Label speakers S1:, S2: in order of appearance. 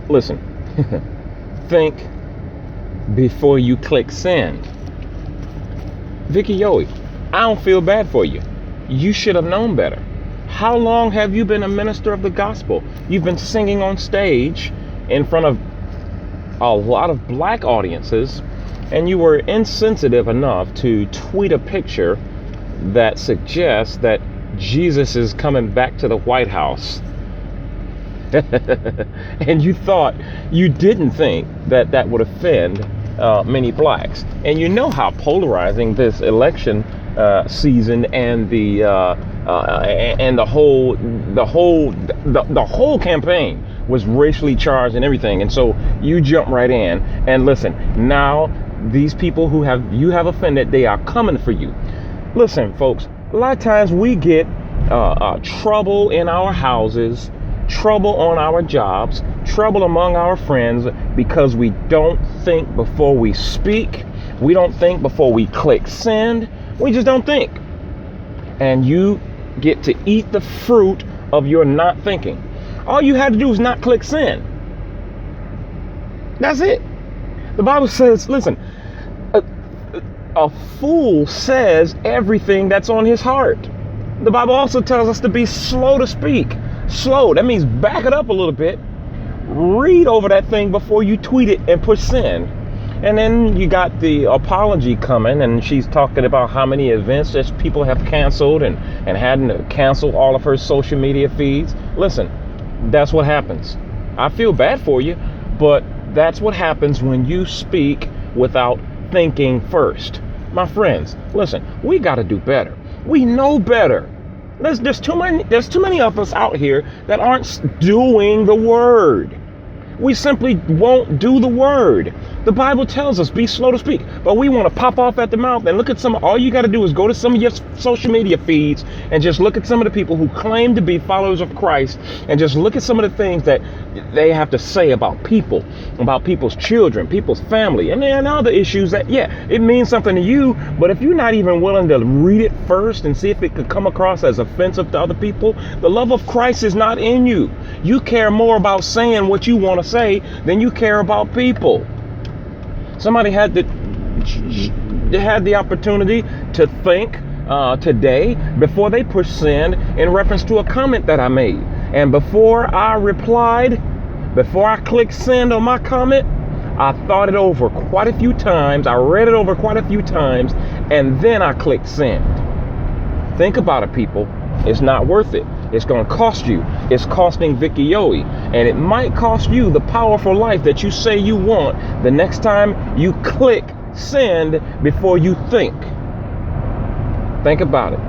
S1: Listen, think before you click send. Vicki Yohe, I don't feel bad for you. You should have known better. How long have you been a minister of the gospel? You've been singing on stage in front of a lot of black audiences, and you were insensitive enough to tweet a picture that suggests that Jesus is coming back to the White House. And you didn't think that that would offend many blacks. And you know how polarizing this election season and the whole campaign was racially charged and everything. And so you jump right in and listen. Now these people who you have offended, they are coming for you. Listen, folks. A lot of times we get trouble in our houses, trouble on our jobs, trouble among our friends because we don't think before we speak. We don't think before we click send. We just don't think. And you get to eat the fruit of your not thinking. All you had to do is not click send. That's it. The Bible says, listen, a fool says everything that's on his heart. The Bible also tells us to be slow to speak. Slow, that means back it up a little bit. Read over that thing before you tweet it and push send. And then you got the apology coming, and she's talking about how many events that people have canceled and had to cancel all of her social media feeds. Listen, that's what happens. I feel bad for you, but that's what happens when you speak without thinking first. My friends, listen, we got to do better. We know better. There's too many of us out here that aren't doing the word. We simply won't do the word. The Bible tells us be slow to speak, but we want to pop off at the mouth and look at all you got to do is go to some of your social media feeds and just look at some of the people who claim to be followers of Christ and just look at some of the things that they have to say about people, about people's children, people's family, and then other issues that, yeah, it means something to you, but if you're not even willing to read it first and see if it could come across as offensive to other people, the love of Christ is not in you. You care more about saying what you want to say than you care about people. Somebody had the opportunity to think today before they push send in reference to a comment that I made. And before I replied, before I clicked send on my comment, I thought it over quite a few times. I read it over quite a few times, and then I clicked send. Think about it, people. It's not worth it. It's going to cost you. It's costing Vicki Yohe. And it might cost you the powerful life that you say you want the next time you click send before you think. Think about it.